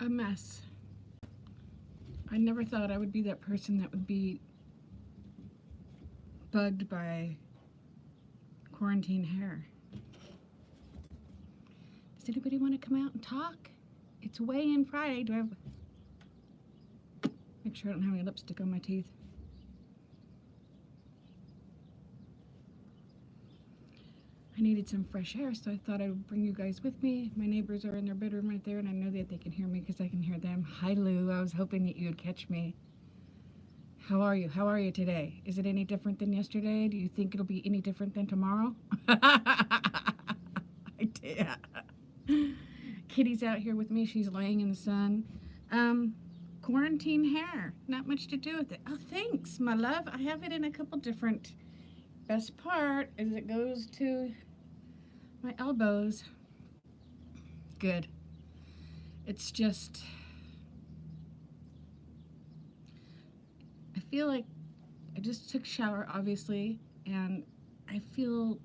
a mess. I never thought I would be that person that would be bugged by quarantine hair. Does anybody want to come out and talk? It's weigh-in Friday. Do I have... Make sure I don't have any lipstick on my teeth. I needed some fresh air, so I thought I would bring you guys with me. My neighbors are in their bedroom right there, and I know that they can hear me because I can hear them. Hi, Lou. I was hoping that you would catch me. How are you? How are you today? Is it any different than yesterday? Do you think it'll be any different than tomorrow? I did. Kitty's out here with me. She's laying in the sun. Quarantine hair. Not much to do with it. Oh, thanks, my love. I have it in a couple different... Best part is it goes to my elbows. Good. It's just... I feel like I just took a shower, obviously, and I feel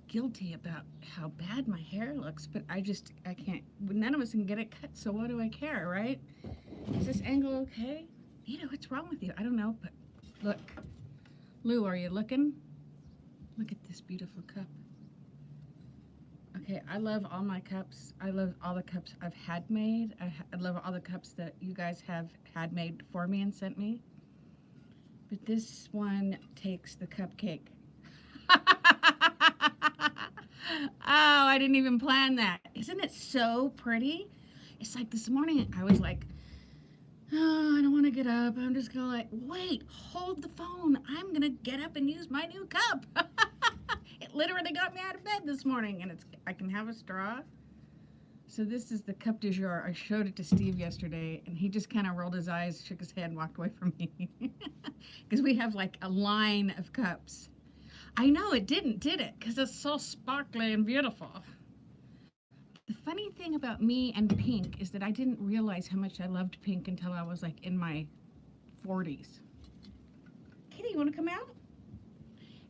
guilty about how bad my hair looks, but I can't, none of us can get it cut, so what do I care, right? Is this angle okay? Nita, what's wrong with you? I don't know, but look. Lou, are you looking? Look at this beautiful cup. Okay, I love all my cups. I love all the cups I've had made. I love all the cups that you guys have had made for me and sent me. But this one takes the cupcake. Oh, I didn't even plan that. Isn't it so pretty? It's like this morning I was like, oh, I don't want to get up. I'm just going to like, wait, hold the phone. I'm going to get up and use my new cup. It literally got me out of bed this morning, and I can have a straw. So this is the cup du jour. I showed it to Steve yesterday, and he just kind of rolled his eyes, shook his head, and walked away from me. Because we have like a line of cups. I know it didn't, did it? Because it's so sparkly and beautiful. The funny thing about me and pink is that I didn't realize how much I loved pink until I was like in my 40s. Kitty, you want to come out?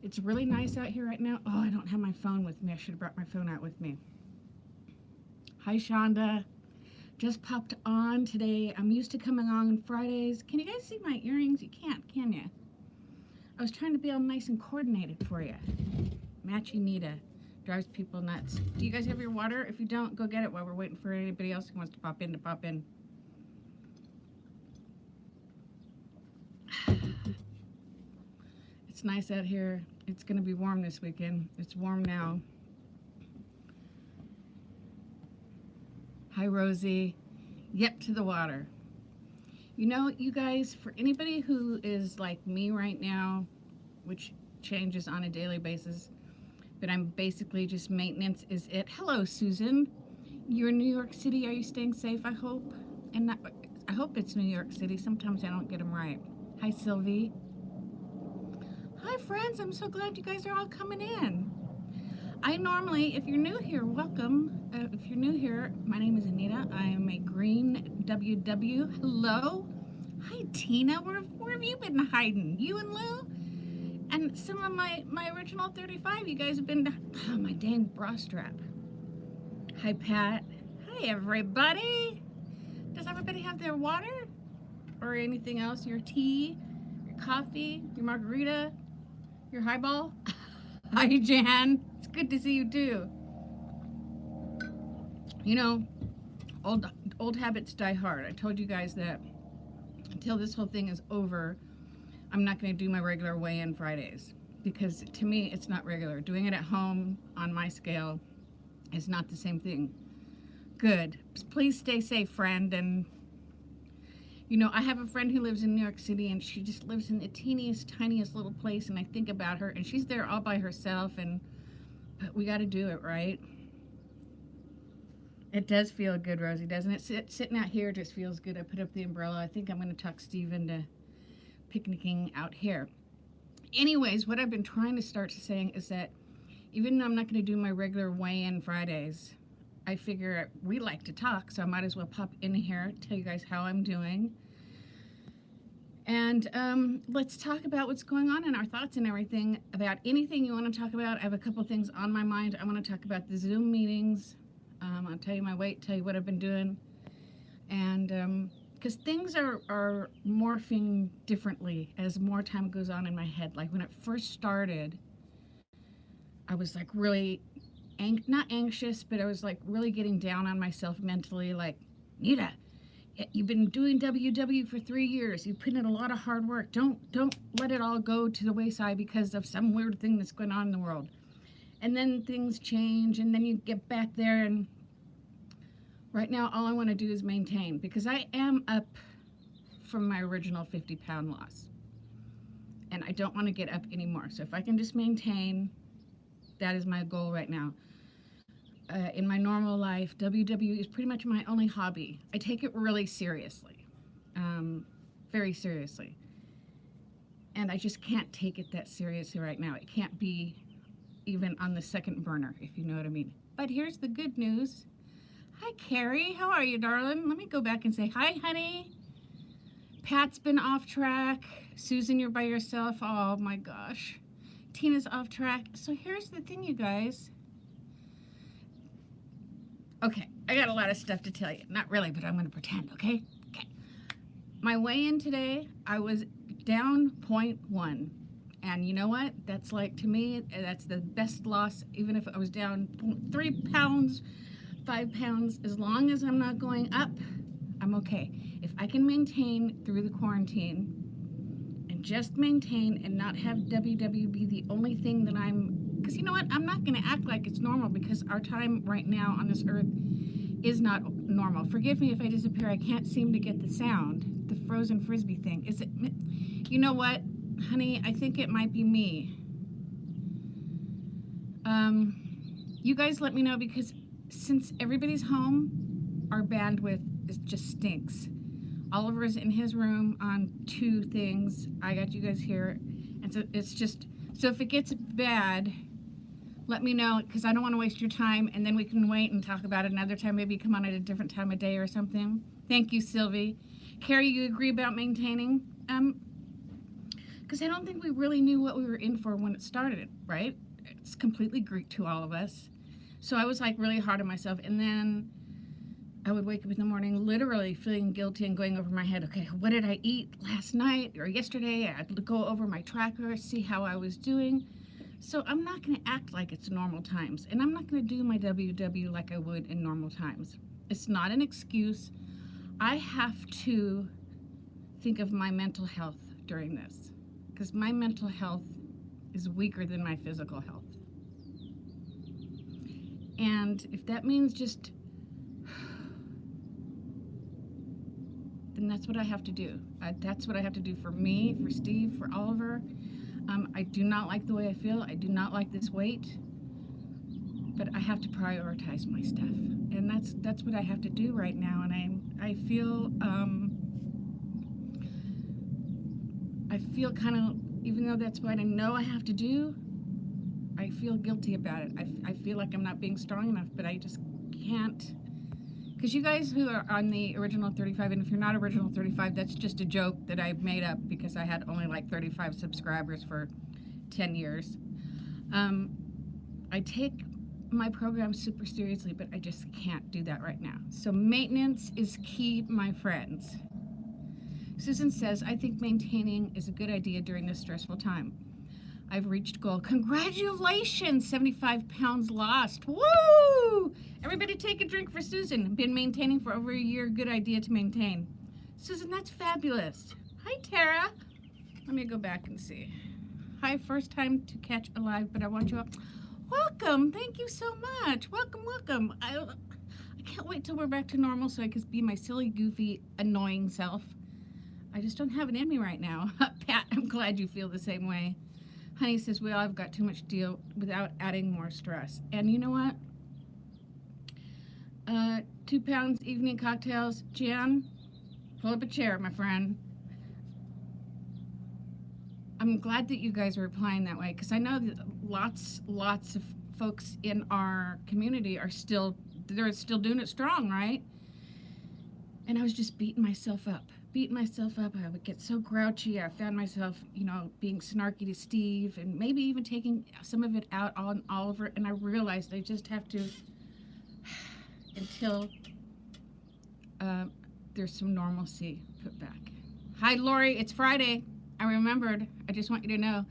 It's really nice out here right now. Oh, I don't have my phone with me. I should have brought my phone out with me. Hi, Shonda. Just popped on today. I'm used to coming on Fridays. Can you guys see my earrings? You can't, can you? I was trying to be all nice and coordinated for you. Matchy Nita. Drives people nuts. Do you guys have your water? If you don't, go get it while we're waiting for anybody else who wants to pop in to pop in. It's nice out here. It's going to be warm this weekend. It's warm now. Hi, Rosie. Yep, to the water. You know, you guys, for anybody who is like me right now, which changes on a daily basis, but I'm basically just maintenance is it. Hello, Susan. You're in New York City. Are you staying safe, I hope? And not, I hope it's New York City. Sometimes I don't get them right. Hi, Sylvie. Hi, friends. I'm so glad you guys are all coming in. I normally, if you're new here, welcome. If you're new here, my name is Anita. I am a green WW. Hello. Hi, Tina. Where have you been hiding? You and Lou? And some of my original 35, you guys have been, oh, my dang bra strap. Hi, Pat. Hi, everybody. Does everybody have their water? Or anything else? Your tea, your coffee, your margarita, your highball? Hi, Jan. It's good to see you, too. You know, old habits die hard. I told you guys that until this whole thing is over, I'm not going to do my regular weigh-in Fridays because to me it's not regular. Doing it at home on my scale is not the same thing. Good. Please stay safe, friend. And you know, I have a friend who lives in New York City and she just lives in the teeniest, tiniest little place, and I think about her and she's there all by herself, but we got to do it, right? It does feel good, Rosie, doesn't it? Sitting out here just feels good. I put up the umbrella. I think I'm going to talk Steve into picnicking out here. Anyways, what I've been trying to start saying is that even though I'm not going to do my regular weigh-in Fridays, I figure we like to talk, so I might as well pop in here, tell you guys how I'm doing. And let's talk about what's going on and our thoughts and everything, about anything you want to talk about. I have a couple things on my mind. I want to talk about the Zoom meetings. I'll tell you my weight, tell you what I've been doing. And because things are morphing differently as more time goes on in my head. Like when it first started, I was like really not anxious, but I was like really getting down on myself mentally. Like, Nita, you've been doing WW for 3 years. You put in a lot of hard work. Don't let it all go to the wayside because of some weird thing that's going on in the world. And then things change, and then you get back there, and right now all I want to do is maintain, because I am up from my original 50-pound loss, and I don't want to get up anymore. So if I can just maintain, that is my goal right now. In my normal life, WW is pretty much my only hobby. I take it really seriously, very seriously. And I just can't take it that seriously right now. It can't be even on the second burner, if you know what I mean. But here's the good news. Hi, Carrie. How are you, darling? Let me go back and say, hi, honey. Pat's been off track. Susan, you're by yourself. Oh, my gosh. Tina's off track. So here's the thing, you guys. Okay, I got a lot of stuff to tell you. Not really, but I'm going to pretend, okay? Okay. My weigh-in today, I was down 0.1. And you know what? That's like, to me, that's the best loss, even if I was down 3 pounds, 5 pounds. As long as I'm not going up, I'm okay. If I can maintain through the quarantine and just maintain and not have WW be the only thing that because you know what? I'm not going to act like it's normal, because our time right now on this earth is not normal. Forgive me if I disappear. I can't seem to get the sound. The frozen frisbee thing. Is it? You know what, honey? I think it might be me. You guys let me know, because since everybody's home, our bandwidth just stinks. Oliver's in his room on 2 things. I got you guys here. And so it's just, so if it gets bad, let me know, because I don't want to waste your time, and then we can wait and talk about it another time. Maybe come on at a different time of day or something. Thank you, Sylvie. Carrie, you agree about maintaining? Because I don't think we really knew what we were in for when it started, right? It's completely Greek to all of us. So I was like really hard on myself, and then I would wake up in the morning literally feeling guilty and going over my head, okay, what did I eat last night or yesterday? I'd go over my tracker, see how I was doing. So I'm not going to act like it's normal times, and I'm not going to do my WW like I would in normal times. It's not an excuse. I have to think of my mental health during this, because my mental health is weaker than my physical health. And if that means just, then that's what I have to do. That's what I have to do for me, for Steve, for Oliver. I do not like the way I feel. I do not like this weight, but I have to prioritize my stuff, and that's what I have to do right now. And I feel kind of, even though that's what I know I have to do, I feel guilty about it. I feel like I'm not being strong enough, but I just can't. Because you guys who are on the original 35, and if you're not original 35, that's just a joke that I made up because I had only like 35 subscribers for 10 years. I take my program super seriously, but I just can't do that right now. So maintenance is key, my friends. Susan says, I think maintaining is a good idea during this stressful time. I've reached goal. Congratulations, 75 pounds lost. Woo! Everybody take a drink for Susan. Been maintaining for over a year. Good idea to maintain. Susan, that's fabulous. Hi, Tara. Let me go back and see. Hi, first time to catch a live, but I want you up. Welcome. Thank you so much. Welcome, welcome. I can't wait till we're back to normal so I can be my silly, goofy, annoying self. I just don't have it in me right now. Pat, I'm glad you feel the same way. Honey says, well, I've got too much to deal without adding more stress. And you know what? 2 pounds evening cocktails. Jan, pull up a chair, my friend. I'm glad that you guys are replying that way, because I know that lots of folks in our community are still doing it strong, right? And I was just beating myself up. I would get so grouchy. I found myself, being snarky to Steve, and maybe even taking some of it out on Oliver. And I realized I just have to, until there's some normalcy put back. Hi, Lori. It's Friday. I remembered. I just want you to know,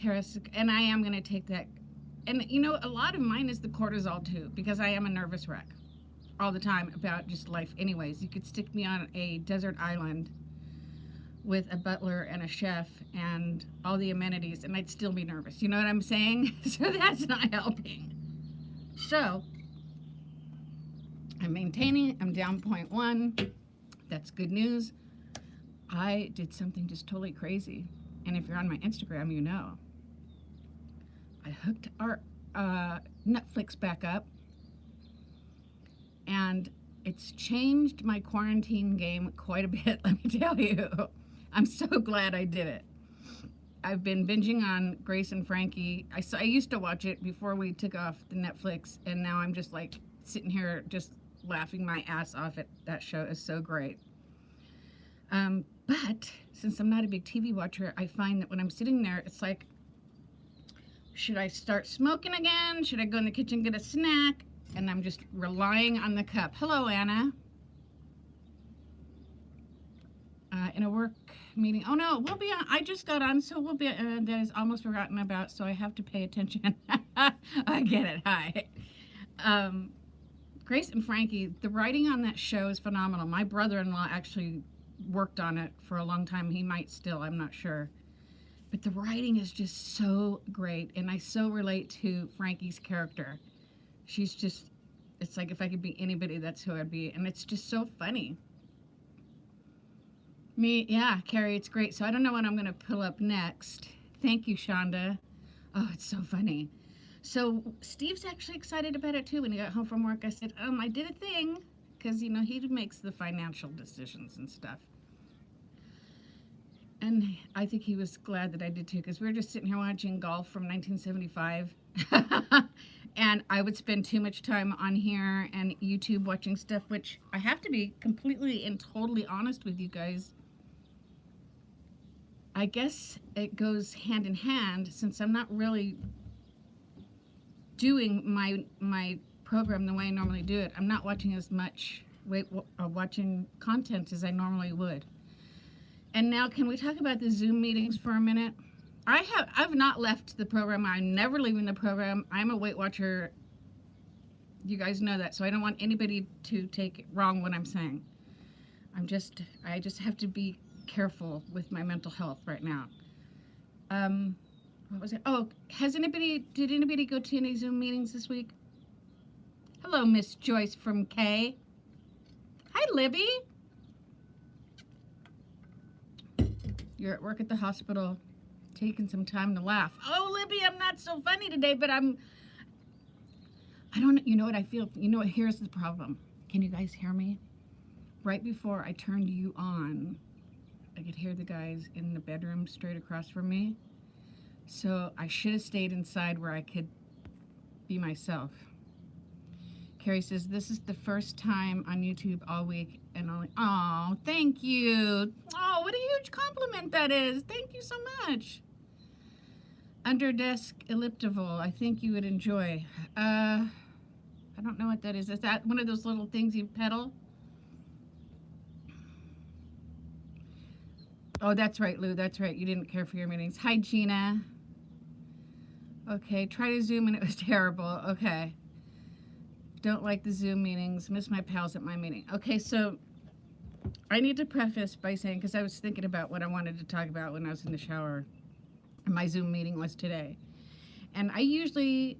Tara, and I am going to take that. And, you know, a lot of mine is the cortisol, too, because I am a nervous wreck all the time about just life. Anyways, you could stick me on a desert island with a butler and a chef and all the amenities, and I'd still be nervous. You know what I'm saying? So that's not helping. So I'm maintaining. I'm down 0.1. That's good news. I did something just totally crazy. And if you're on my Instagram, you know. I hooked our Netflix back up. And it's changed my quarantine game quite a bit, let me tell you. I'm so glad I did it. I've been binging on Grace and Frankie. I used to watch it before we took off the Netflix, and now I'm just like sitting here just laughing my ass off at that show. Is so great. But since I'm not a big TV watcher, I find that when I'm sitting there, it's like, should I start smoking again? Should I go in the kitchen and get a snack? And I'm just relying on the cup. Hello, Anna. In a work meeting. Oh no, we'll be on. I just got on, so we'll be. That is almost forgotten about, so I have to pay attention. I get it. Hi. Grace and Frankie. The writing on that show is phenomenal. My brother-in-law actually worked on it for a long time. He might still. I'm not sure. But the writing is just so great, and I so relate to Frankie's character. She's just, it's like if I could be anybody, that's who I'd be. And it's just so funny. Yeah, Carrie, it's great. So I don't know what I'm going to pull up next. Thank you, Shonda. Oh, it's so funny. So Steve's actually excited about it too. When he got home from work, I said, I did a thing. Because, you know, he makes the financial decisions and stuff. And I think he was glad that I did too. Because we were just sitting here watching golf from 1975. And I would spend too much time on here and YouTube watching stuff, which I have to be completely and totally honest with you guys. I guess it goes hand in hand since I'm not really doing my program the way I normally do it. I'm not watching as much watching content as I normally would. And now can we talk about the Zoom meetings for a minute? I've not left the program. I'm never leaving the program. I'm a Weight Watcher. You guys know that, so I don't want anybody to take it wrong what I'm saying. I just have to be careful with my mental health right now. What was it? Oh, did anybody go to any Zoom meetings this week? Hello, Miss Joyce from K. Hi, Libby. You're at work at the hospital, taking some time to laugh. Oh, Libby, I'm not so funny today, but I don't, you know what I feel? You know what, here's the problem. Can you guys hear me? Right before I turned you on, I could hear the guys in the bedroom straight across from me. So I should have stayed inside where I could be myself. Carrie says, this is the first time on YouTube all week and only, oh, thank you. Oh, what a huge compliment that is. Thank you so much. Under desk elliptival, I think you would enjoy. I don't know what that is. Is that one of those little things you pedal? Oh, that's right, Lou. That's right. You didn't care for your meetings. Hi, Gina. Okay, try to Zoom and it was terrible. Okay. Don't like the Zoom meetings. Miss my pals at my meeting. Okay, so I need to preface by saying, because I was thinking about what I wanted to talk about when I was in the shower. My Zoom meeting was today. And I usually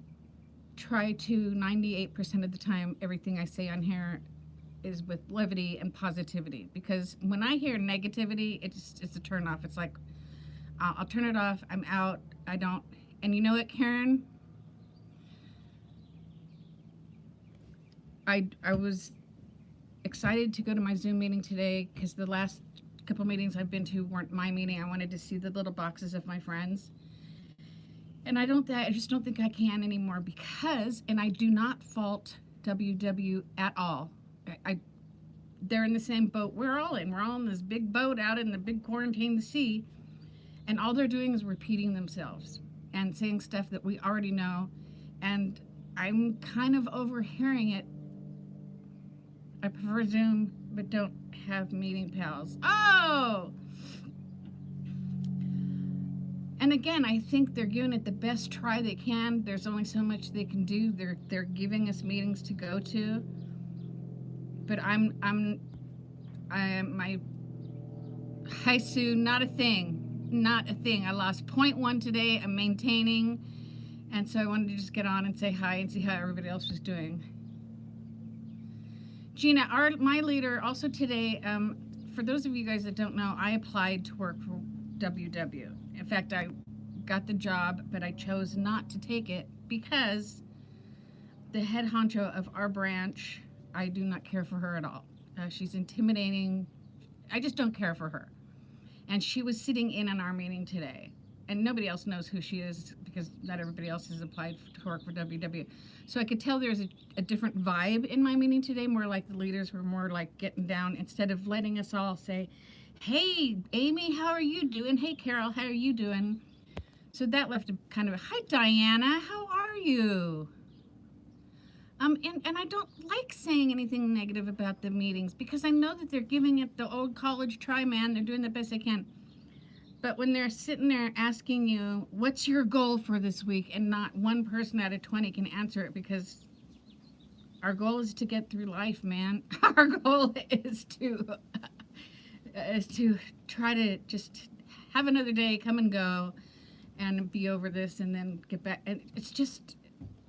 try to, 98% of the time, everything I say on here is with levity and positivity. Because when I hear negativity, it's a turn off. It's like, I'll turn it off. I'm out. I don't. And you know what, Karen? I was excited to go to my Zoom meeting today because the last couple meetings I've been to weren't my meeting. I wanted to see the little boxes of my friends. And I just don't think I can anymore because, and I do not fault WW at all. They're in the same boat we're all in. We're all in this big boat out in the big quarantine sea. And all they're doing is repeating themselves and saying stuff that we already know. And I'm kind of overhearing it. I prefer Zoom but don't have meeting pals. Oh! And again, I think they're giving it the best try they can. There's only so much they can do. They're giving us meetings to go to. But my hi Sue, not a thing. Not a thing. I lost 0.1 today. I'm maintaining. And so I wanted to just get on and say hi and see how everybody else was doing. Gina, my leader, also today, for those of you guys that don't know, I applied to work for WW. In fact, I got the job, but I chose not to take it because the head honcho of our branch, I do not care for her at all. She's intimidating. I just don't care for her. And she was sitting in on our meeting today. And nobody else knows who she is because not everybody else has applied to work for WW. So I could tell there's a different vibe in my meeting today, more like the leaders were more like getting down instead of letting us all say, hey, Amy, how are you doing? Hey, Carol, how are you doing? So that left a kind of a, hi, Diana, how are you? And I don't like saying anything negative about the meetings because I know that they're giving it the old college try, man. They're doing the best they can. But when they're sitting there asking you, what's your goal for this week? And not one person out of 20 can answer it because our goal is to get through life, man. Our goal is to try to just have another day, come and go, and be over this and then get back. And it's just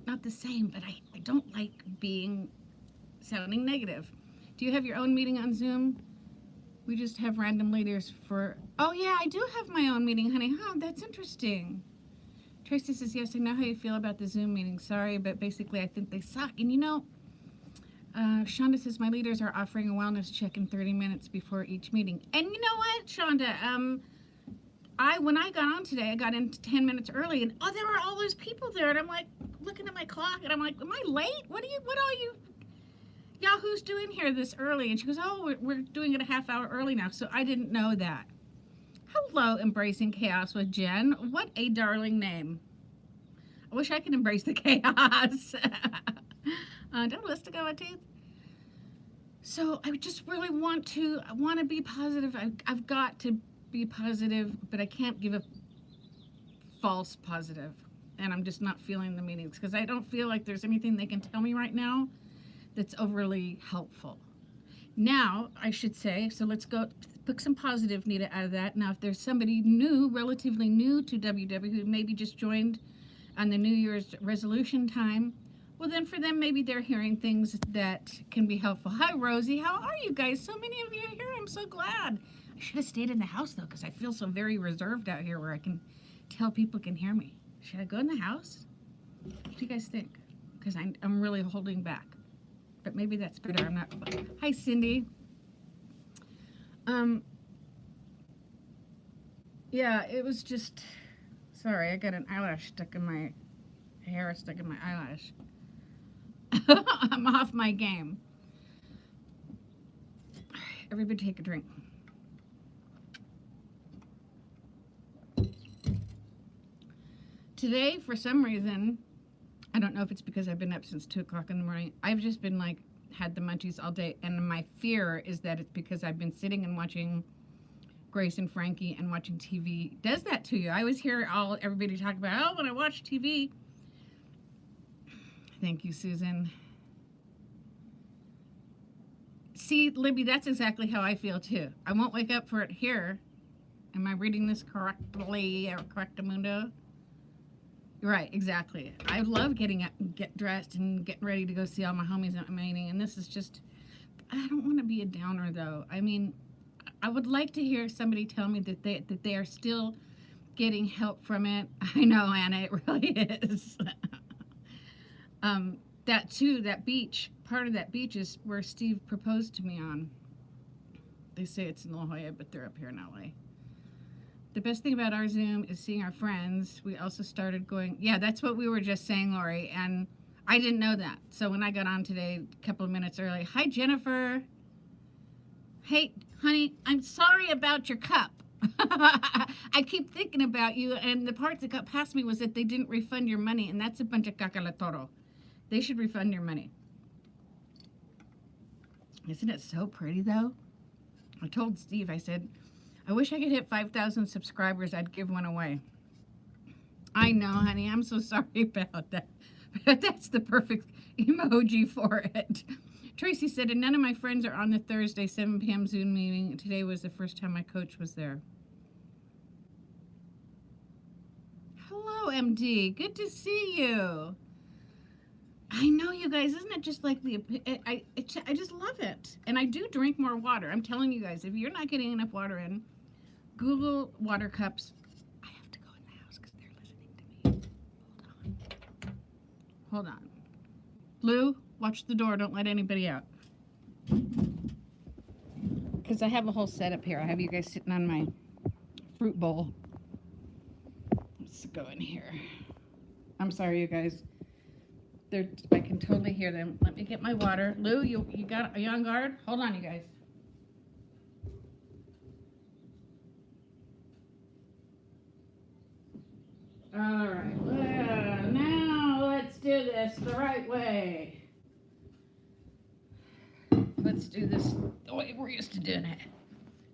not the same, but I don't like sounding negative. Do you have your own meeting on Zoom? We just have random leaders for, oh yeah, I do have my own meeting, honey. Huh, that's interesting. Tracy says, yes, I know how you feel about the Zoom meeting. Sorry, but basically I think they suck. And you know, Shonda says, my leaders are offering a wellness check in 30 minutes before each meeting. And you know what, Shonda, when I got on today, I got in 10 minutes early, and there were all those people there, and I'm like, looking at my clock, and I'm like, am I late? What are you Yahoo's doing here this early? And she goes, oh, we're doing it a half hour early now, so I didn't know that. Hello, Embracing Chaos with Jen. What a darling name. I wish I could embrace the chaos. Don't let's go my teeth. So I just really want to be positive. I've got to be positive, but I can't give a false positive. And I'm just not feeling the meetings because I don't feel like there's anything they can tell me right now that's overly helpful. Now, I should say, so let's go pick some positive, Nita, out of that. Now, if there's somebody new, relatively new to WW, who maybe just joined on the New Year's resolution time, well, then for them, maybe they're hearing things that can be helpful. Hi, Rosie. How are you guys? So many of you are here. I'm so glad. I should have stayed in the house, though, because I feel so very reserved out here where I can tell people can hear me. Should I go in the house? What do you guys think? Because I'm really holding back. But maybe that's better. I'm not. Hi, Cindy. Yeah, it was just. Sorry, I got an eyelash stuck in my hair, stuck in my eyelash. I'm off my game. Everybody take a drink. Today, for some reason, I don't know if it's because I've been up since 2 o'clock in the morning. I've just been like, had the munchies all day. And my fear is that it's because I've been sitting and watching Grace and Frankie and watching TV. Does that to you? I always hear everybody talk about, oh, when I watch TV. Thank you, Susan. See, Libby, that's exactly how I feel too. I won't wake up for it here. Am I reading this correctly or correctamundo? Right, exactly. I love getting up and get dressed and getting ready to go see all my homies at my meeting. And this is just, I don't want to be a downer though. I mean, I would like to hear somebody tell me that they are still getting help from it. I know, Anna, it really is. That too, that beach, part of that beach is where Steve proposed to me on. They say it's in La Jolla, but they're up here in LA. The best thing about our Zoom is seeing our friends. We also started going, yeah, that's what we were just saying, Lori, and I didn't know that. So when I got on today, a couple of minutes early, hi, Jennifer. Hey, honey, I'm sorry about your cup. I keep thinking about you, and the part that got past me was that they didn't refund your money, and that's a bunch of cacalatoro. They should refund your money. Isn't it so pretty though? I told Steve, I said, I wish I could hit 5,000 subscribers. I'd give one away. I know, honey. I'm so sorry about that. But that's the perfect emoji for it. Tracy said, and none of my friends are on the Thursday 7 p.m. Zoom meeting. Today was the first time my coach was there. Hello, MD. Good to see you. I know, you guys. Isn't it just like I just love it. And I do drink more water. I'm telling you guys, if you're not getting enough water in, Google water cups. I have to go in the house because they're listening to me. Hold on. Lou, watch the door. Don't let anybody out. Because I have a whole setup here. I have you guys sitting on my fruit bowl. Let's go in here. I'm sorry, you guys. I can totally hear them. Let me get my water. Lou, you got, are you on guard? Hold on, you guys. All right. Well, now let's do this the right way. Let's do this the way we're used to doing it.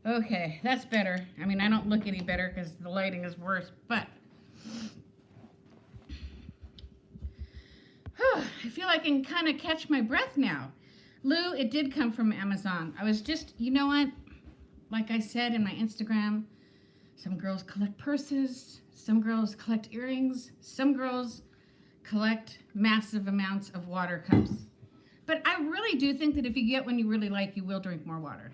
Okay, that's better. I mean, I don't look any better because the lighting is worse, but I feel I can kind of catch my breath now. Lou, it did come from Amazon. I was just, you know what? Like I said in my Instagram, some girls collect purses, some girls collect earrings, some girls collect massive amounts of water cups. But I really do think that if you get one you really like, you will drink more water.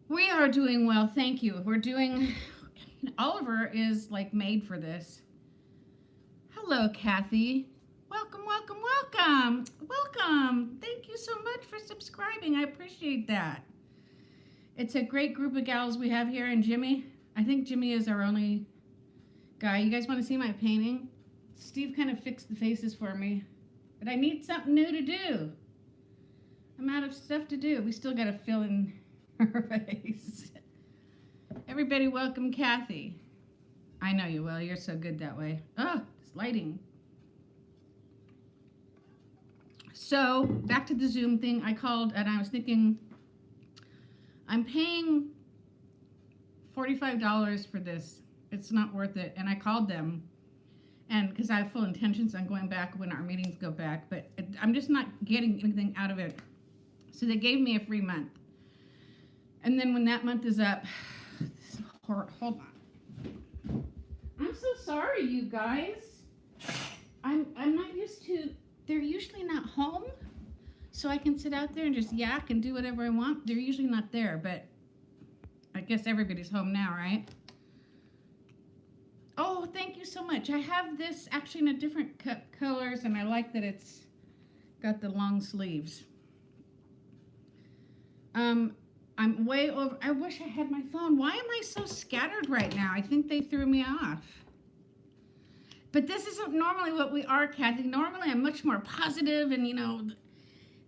We are doing well, thank you. We're doing, Oliver is like made for this. Hello, Kathy. Welcome, welcome, welcome. Welcome. Thank you so much for subscribing. I appreciate that. It's a great group of gals we have here. And Jimmy, I think Jimmy is our only guy. You guys want to see my painting? Steve kind of fixed the faces for me. But I need something new to do. I'm out of stuff to do. We still got to fill in her face. Everybody welcome Kathy. I know you will. You're so good that way. Oh, this lighting. So, back to the Zoom thing. I called and I was thinking, I'm paying $45 for this. It's not worth it. And I called them. And because I have full intentions on going back when our meetings go back. But I'm just not getting anything out of it. So they gave me a free month. And then when that month is up, hold on. I'm so sorry, you guys. I'm not used to, they're usually not home. So I can sit out there and just yak and do whatever I want. They're usually not there, but I guess everybody's home now, right? Oh, thank you so much. I have this actually in a different colors, and I like that it's got the long sleeves. I'm way over. I wish I had my phone. Why am I so scattered right now? I think they threw me off. But this isn't normally what we are, Kathy. Normally I'm much more positive and,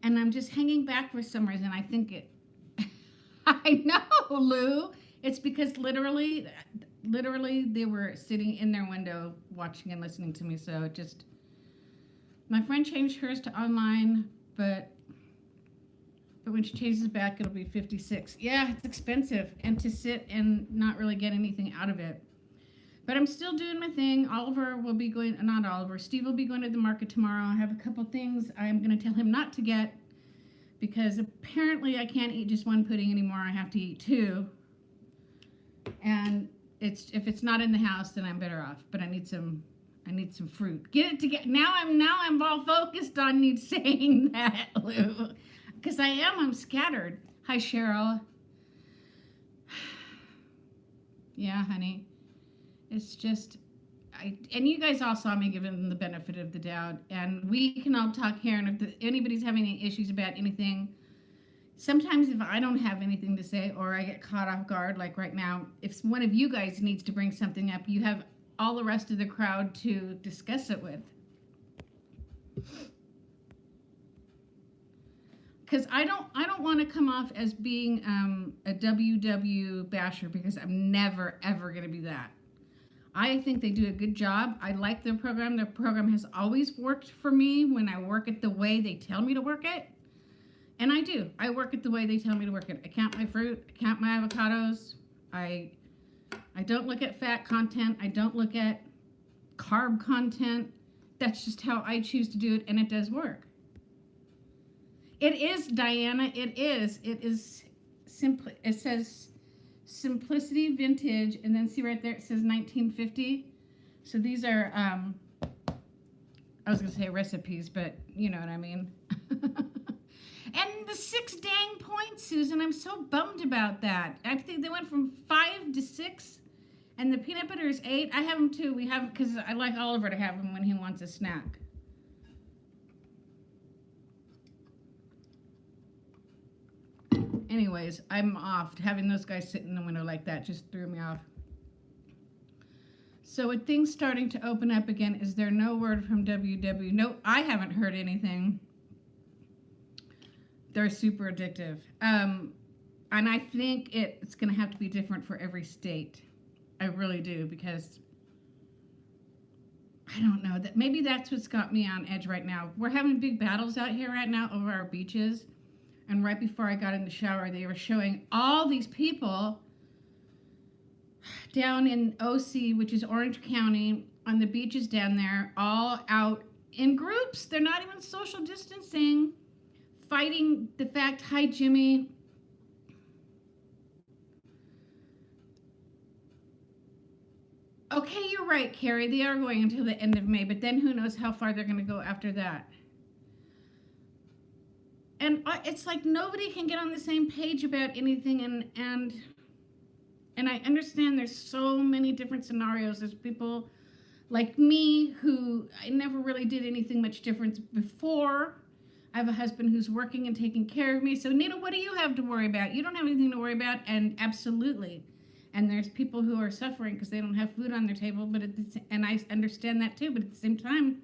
and I'm just hanging back for some reason. I think it, I know, Lou. It's because literally they were sitting in their window watching and listening to me. So it just, my friend changed hers to online, but when she changes back, it'll be 56. Yeah, it's expensive. And to sit and not really get anything out of it. But I'm still doing my thing. Oliver will be going, not Oliver, Steve will be going to the market tomorrow. I have a couple things I'm going to tell him not to get because apparently I can't eat just one pudding anymore. I have to eat two. And if it's not in the house, then I'm better off. But I need some fruit. Get it together. Now I'm all focused on you saying that, Lou. Because I'm scattered. Hi, Cheryl. Yeah, honey. It's just, and you guys all saw me giving them the benefit of the doubt. And we can all talk here. And if anybody's having any issues about anything, sometimes if I don't have anything to say or I get caught off guard, like right now, if one of you guys needs to bring something up, you have all the rest of the crowd to discuss it with. Because I don't want to come off as being a WW basher because I'm never, ever going to be that. I think they do a good job. I like their program. Their program has always worked for me when I work it the way they tell me to work it. And I do. I work it the way they tell me to work it. I count my fruit. I count my avocados. I don't look at fat content. I don't look at carb content. That's just how I choose to do it, and it does work. It is, Diana. It is. It is simply. It says Simplicity Vintage, and then see right there it says 1950. So these are, I was going to say recipes, but you know what I mean. And the 6 dang points, Susan. I'm so bummed about that. I think they went from 5 to 6, and the peanut butter is 8. I have them too. We have, because I like Oliver to have them when he wants a snack. Anyways, I'm off. Having those guys sit in the window like that just threw me off. So with things starting to open up again, is there no word from WW? No, I haven't heard anything. They're super addictive. And I think it's going to have to be different for every state. I really do, because I don't know. That maybe that's what's got me on edge right now. We're having big battles out here right now over our beaches. And right before I got in the shower, they were showing all these people down in OC, which is Orange County, on the beaches down there, all out in groups. They're not even social distancing, fighting the fact, hi, Jimmy. Okay, you're right, Carrie. They are going until the end of May, but then who knows how far they're going to go after that. And it's like nobody can get on the same page about anything, and I understand there's so many different scenarios. There's people like me who I never really did anything much different before. I have a husband who's working and taking care of me. So, Nita, what do you have to worry about? You don't have anything to worry about, and absolutely. And there's people who are suffering because they don't have food on their table, and I understand that too, but at the same time,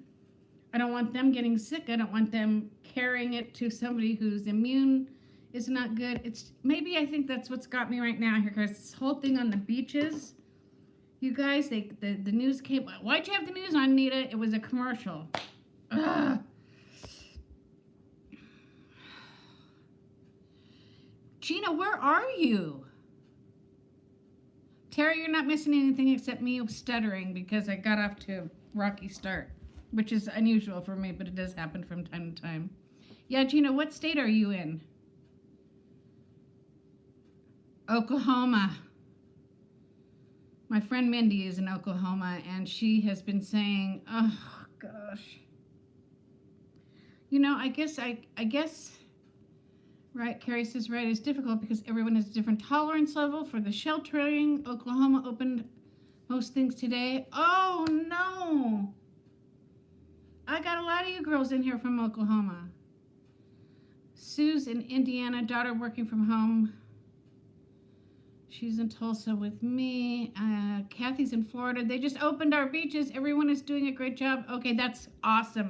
I don't want them getting sick. I don't want them carrying it to somebody whose immune is not good. Maybe I think that's what's got me right now here, because this whole thing on the beaches, you guys, the news came. Why'd you have the news on, Nita? It was a commercial. Ugh. Gina, where are you? Terry, you're not missing anything except me stuttering because I got off to a rocky start, which is unusual for me, but it does happen from time to time. Yeah, Gina, what state are you in? Oklahoma. My friend Mindy is in Oklahoma, and she has been saying, oh, gosh. You know, I guess, right, Carrie says, right, it's difficult because everyone has a different tolerance level for the sheltering. Oklahoma opened most things today. Oh, no. I got a lot of you girls in here from Oklahoma. Sue's in Indiana, daughter working from home. She's in Tulsa with me. Kathy's in Florida. They just opened our beaches. Everyone is doing a great job. Okay, that's awesome.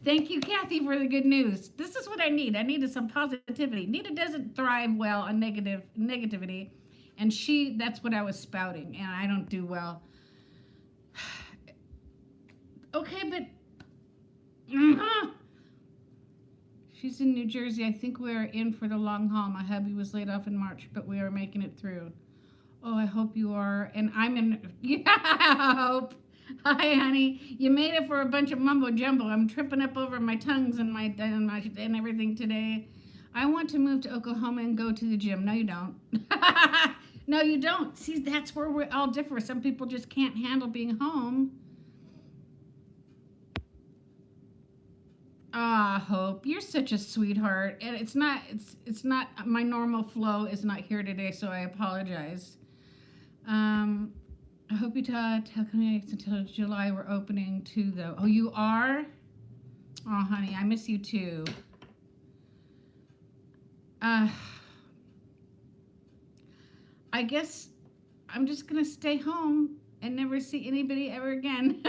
Thank you, Kathy, for the good news. This is what I need. I needed some positivity. Nita doesn't thrive well on negativity, and that's what I was spouting, and I don't do well. Okay, but she's in New Jersey. I think we're in for the long haul. My hubby was laid off in March, but we are making it through. Oh, I hope you are. And I'm in. Yeah, I hope. Hi, honey. You made it for a bunch of mumbo jumbo. I'm tripping up over my tongues and and everything today. I want to move to Oklahoma and go to the gym. No, you don't. No, you don't. See, that's where we all differ. Some people just can't handle being home. Ah, Hope, you're such a sweetheart. And it's not my normal flow is not here today, so I apologize. I hope you tell communities until July. We're opening too, though. Oh, you are? Oh, honey, I miss you too. I guess I'm just gonna stay home and never see anybody ever again.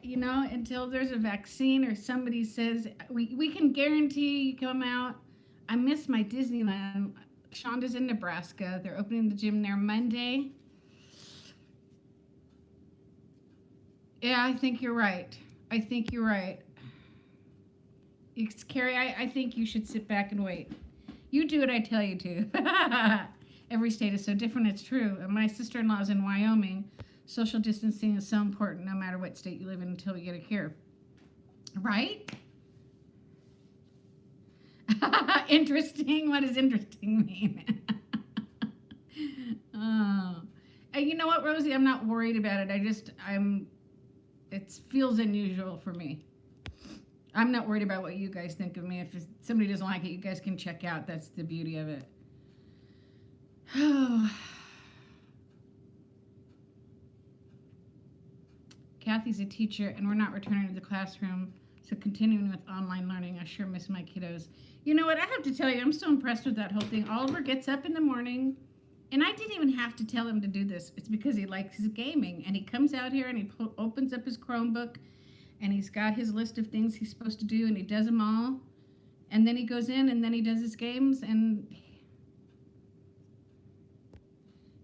You know, until there's a vaccine or somebody says we can guarantee you come out. I miss my Disneyland. Shonda's in Nebraska. They're opening the gym there Monday. Yeah, I think you're right. Carrie, I think you should sit back and wait. You do what I tell you to. Every state is so different, it's true. And my sister-in-law is in Wyoming. Social distancing is so important no matter what state you live in until we get it here. Right? Interesting? What does interesting mean? Oh. And you know what, Rosie? I'm not worried about it. It feels unusual for me. I'm not worried about what you guys think of me. If somebody doesn't like it, you guys can check out. That's the beauty of it. Kathy's a teacher, and we're not returning to the classroom, so continuing with online learning. I sure miss my kiddos. You know what? I have to tell you, I'm so impressed with that whole thing. Oliver gets up in the morning, and I didn't even have to tell him to do this. It's because he likes his gaming, and he comes out here and he opens up his Chromebook, and he's got his list of things he's supposed to do, and he does them all. And then he goes in, and then he does his games, and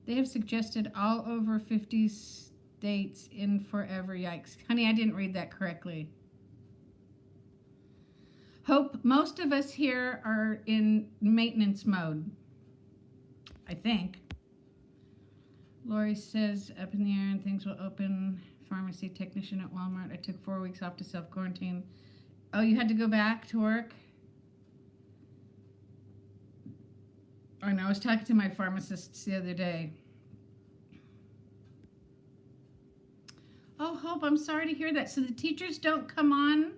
they have suggested all over 50 states in forever. Yikes. Honey, I didn't read that correctly. Hope most of us here are in maintenance mode, I think. Lori says, up in the air and things will open. Pharmacy technician at Walmart. I took 4 weeks off to self-quarantine. Oh, you had to go back to work? Oh, no, I was talking to my pharmacist the other day. Oh, Hope, I'm sorry to hear that. So the teachers don't come on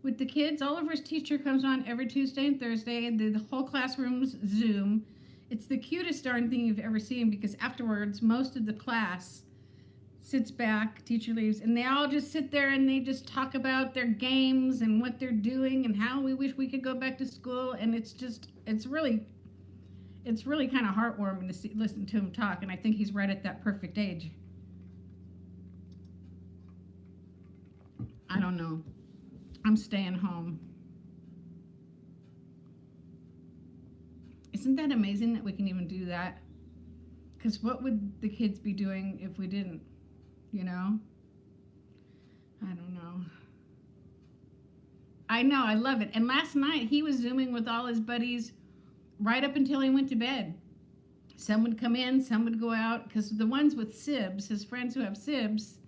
with the kids? Oliver's teacher comes on every Tuesday and Thursday. The whole classroom's Zoom. It's the cutest darn thing you've ever seen, because afterwards, most of the class sits back, teacher leaves, and they all just sit there and they just talk about their games and what they're doing and how we wish we could go back to school. And it's really kind of heartwarming to listen to him talk. And I think he's right at that perfect age. I don't know. I'm staying home. Isn't that amazing that we can even do that? Because what would the kids be doing if we didn't? You know? I don't know. I know, I love it. And last night he was Zooming with all his buddies right up until he went to bed. Some would come in, some would go out, because the ones with SIBs, his friends who have SIBs,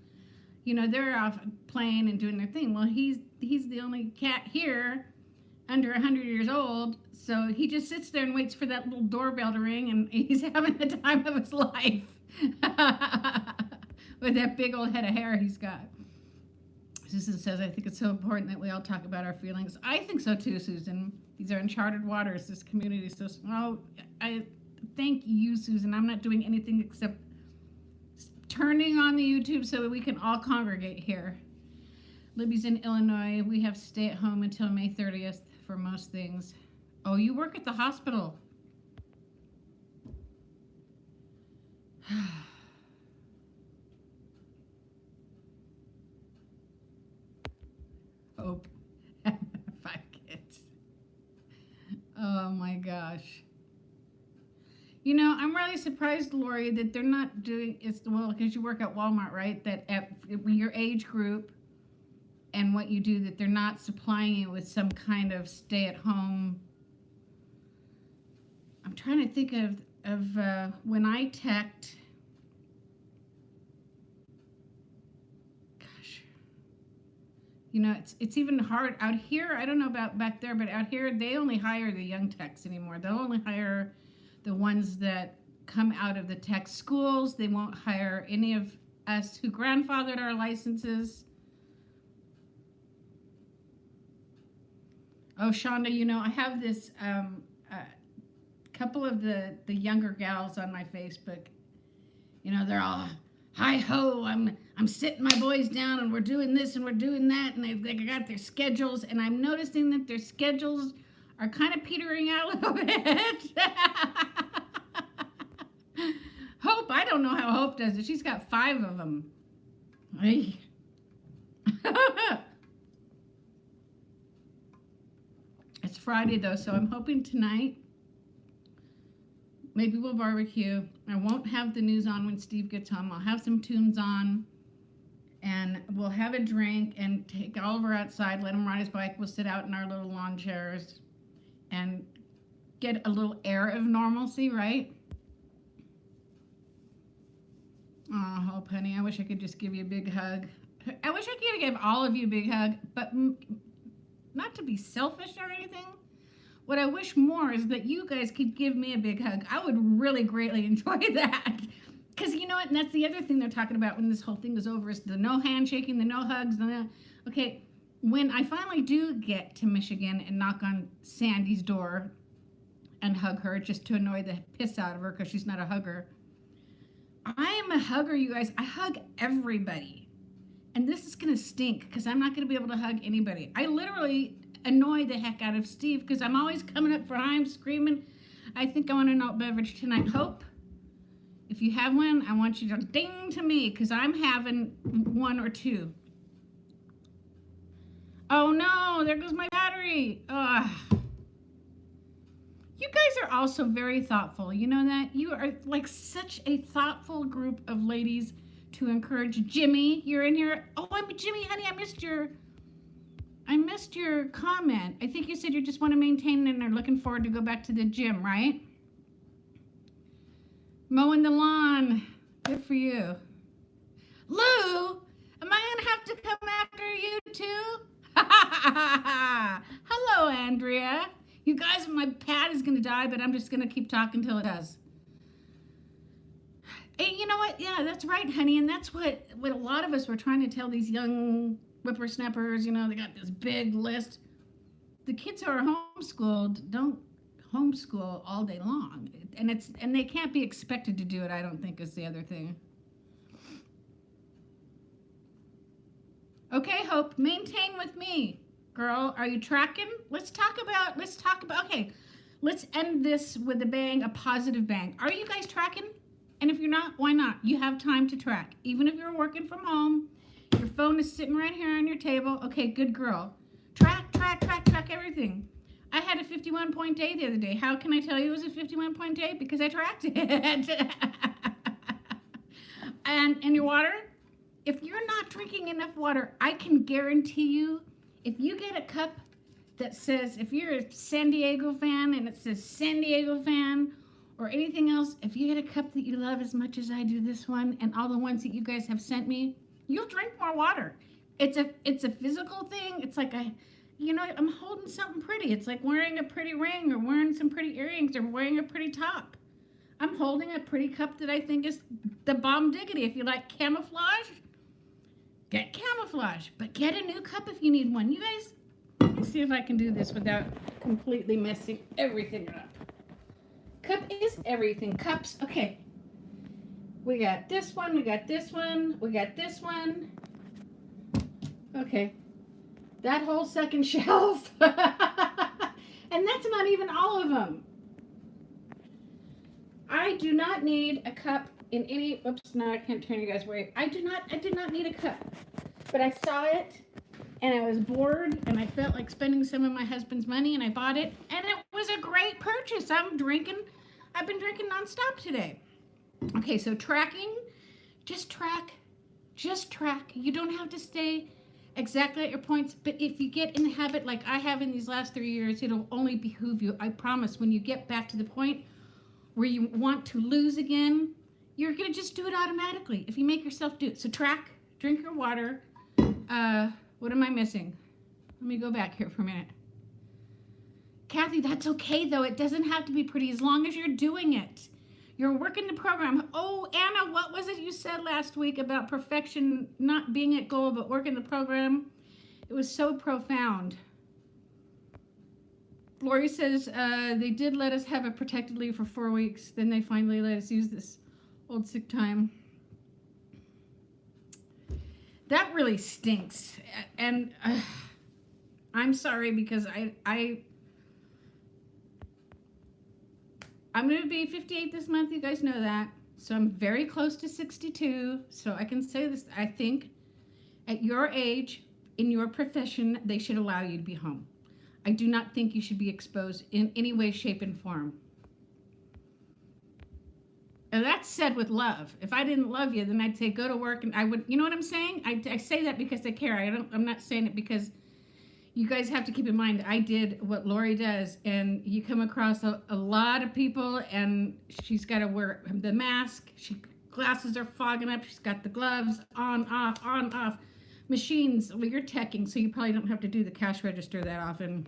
you know, they're off playing and doing their thing. Well, he's the only cat here under 100 years old, so he just sits there and waits for that little doorbell to ring, and he's having the time of his life with that big old head of hair he's got. Susan says, I think it's so important that we all talk about our feelings. I think so too, Susan. These are uncharted waters. This community is so small. I thank you, Susan. I'm not doing anything except turning on the YouTube so that we can all congregate here. Libby's in Illinois. We have to stay at home until May 30th for most things. Oh, you work at the hospital. Hope. 5 kids. Oh my gosh. You know, I'm really surprised, Lori, that they're not doing it's well, because you work at Walmart, right? That at your age group and what you do, that they're not supplying you with some kind of stay-at-home. I'm trying to think of when I teched. Gosh, you know, it's even hard out here. I don't know about back there, but out here they only hire the young techs anymore. They'll only hire the ones that come out of the tech schools. They won't hire any of us who grandfathered our licenses. Oh, Shonda, you know, I have this couple of the younger gals on my Facebook. You know, they're all, hi ho, I'm sitting my boys down and we're doing this and we're doing that, and they got their schedules, and I'm noticing that their schedules are kind of petering out a little bit. Hope, I don't know how Hope does it. She's got 5 of them. It's Friday though, so I'm hoping tonight maybe we'll barbecue. I won't have the news on when Steve gets home. I'll have some tunes on, and we'll have a drink and take Oliver outside, let him ride his bike. We'll sit out in our little lawn chairs and get a little air of normalcy, right? Oh, Hope, honey, I wish I could just give you a big hug. I wish I could give all of you a big hug, but not to be selfish or anything. What I wish more is that you guys could give me a big hug. I would really greatly enjoy that. Because you know what? And that's the other thing they're talking about when this whole thing is over is the no handshaking, the no hugs, the no... Okay, when I finally do get to Michigan and knock on Sandy's door and hug her just to annoy the piss out of her because she's not a hugger. I am a hugger, you guys. I hug everybody. And this is going to stink because I'm not going to be able to hug anybody. I literally annoy the heck out of Steve because I'm always coming up for him, screaming, I think I want an alt beverage tonight. Hope, if you have one, I want you to ding to me because I'm having one or two. Oh no, there goes my battery. Ugh. You guys are also very thoughtful. You know that? You are like such a thoughtful group of ladies to encourage. Jimmy, you're in here. Oh, I'm Jimmy, honey, I missed your comment. I think you said you just want to maintain and are looking forward to go back to the gym, right? Mowing the lawn. Good for you. Lou, am I going to have to come after you too? Hello, Andrea. You guys, my pad is going to die, but I'm just going to keep talking till it does. Hey, you know what? Yeah, that's right, honey. And that's what a lot of us were trying to tell these young whippersnappers. You know, they got this big list. The kids who are homeschooled don't homeschool all day long. And they can't be expected to do it, I don't think, is the other thing. Okay, Hope, maintain with me. Girl, are you tracking? Let's talk about, okay, let's end this with a bang, a positive bang. Are you guys tracking? And if you're not, why not? You have time to track. Even if you're working from home, your phone is sitting right here on your table. Okay, good girl. Track everything. I had a 51-point day the other day. How can I tell you it was a 51-point day? Because I tracked it. And your water? If you're not drinking enough water, I can guarantee you, if you get a cup that says, if you're a San Diego fan and it says San Diego fan or anything else, if you get a cup that you love as much as I do this one and all the ones that you guys have sent me, you'll drink more water. It's a physical thing. It's like I'm holding something pretty. It's like wearing a pretty ring or wearing some pretty earrings or wearing a pretty top. I'm holding a pretty cup that I think is the bomb diggity. If you like camouflage, get camouflage, but get a new cup if you need one. You guys, let me see if I can do this without completely messing everything up. Cup is everything. Cups, okay. We got this one, we got this one, we got this one. Okay. That whole second shelf. And that's not even all of them. I do not need a cup in any, oops, no, I can't turn you guys away. I did not need a cup, but I saw it and I was bored and I felt like spending some of my husband's money and I bought it and it was a great purchase. I've been drinking nonstop today. Okay, so tracking, just track. You don't have to stay exactly at your points, but if you get in the habit like I have in these last 3 years, it'll only behoove you. I promise when you get back to the point where you want to lose again, you're going to just do it automatically if you make yourself do it. So track, drink your water. What am I missing? Let me go back here for a minute. Kathy, that's okay though. It doesn't have to be pretty as long as you're doing it. You're working the program. Oh, Anna, what was it you said last week about perfection not being at goal but working the program? It was so profound. Lori says they did let us have a protected leave for 4 weeks. Then they finally let us use this old sick time. That really stinks. And I'm sorry because I'm going to be 58 this month. You guys know that. So I'm very close to 62. So I can say this. I think at your age, in your profession, they should allow you to be home. I do not think you should be exposed in any way, shape, and form. And that's said with love. If I didn't love you, then I'd say go to work, and I would. You know what I'm saying? I say that because I care. I'm not saying it because you guys have to keep in mind. I did what Lori does, and you come across a lot of people, and she's got to wear the mask. Glasses are fogging up. She's got the gloves on, off, on, off. Machines. Well, you're teching, so you probably don't have to do the cash register that often.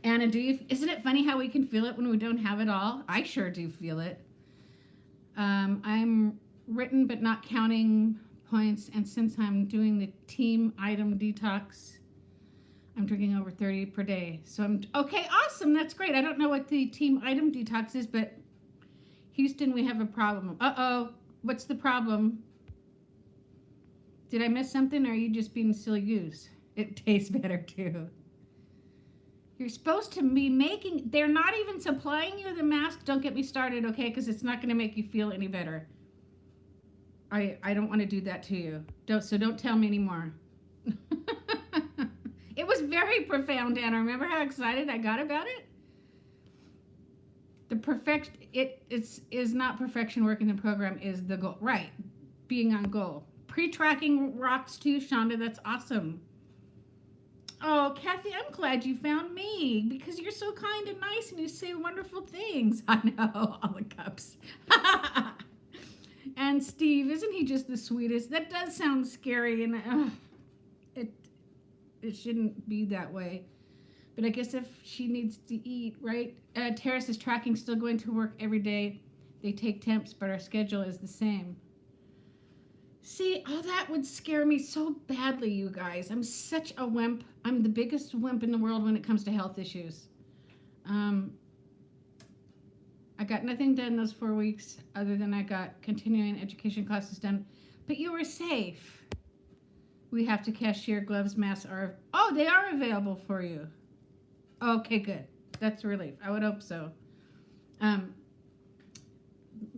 Anna, isn't it funny how we can feel it when we don't have it all? I sure do feel it. I'm written but not counting points, and since I'm doing the team item detox, I'm drinking over 30 per day. So I'm okay. Awesome, that's great. I don't know what the team item detox is, but Houston, we have a problem. Uh-oh, what's the problem? Did I miss something, or are you just being silly goose? It tastes better too. You're supposed to be they're not even supplying you the mask. Don't get me started, okay? Because it's not going to make you feel any better. I don't want to do that to you. Don't tell me anymore. It was very profound, Anna. Remember how excited I got about it? It is not perfection work in the program is the goal. Right. Being on goal. Pre-tracking rocks too, Shonda. That's awesome. Oh, Kathy, I'm glad you found me because you're so kind and nice and you say wonderful things. I know, all the cups. And Steve, isn't he just the sweetest? That does sound scary, and it shouldn't be that way. But I guess if she needs to eat, right? Terrace is tracking, still going to work every day. They take temps, but our schedule is the same. See, all that would scare me so badly, you guys. I'm such a wimp. I'm the biggest wimp in the world when it comes to health issues. I got nothing done those 4 weeks other than I got continuing education classes done. But you were safe. We have to cashier, gloves, masks are... Oh, they are available for you. Okay, good. That's a relief. I would hope so.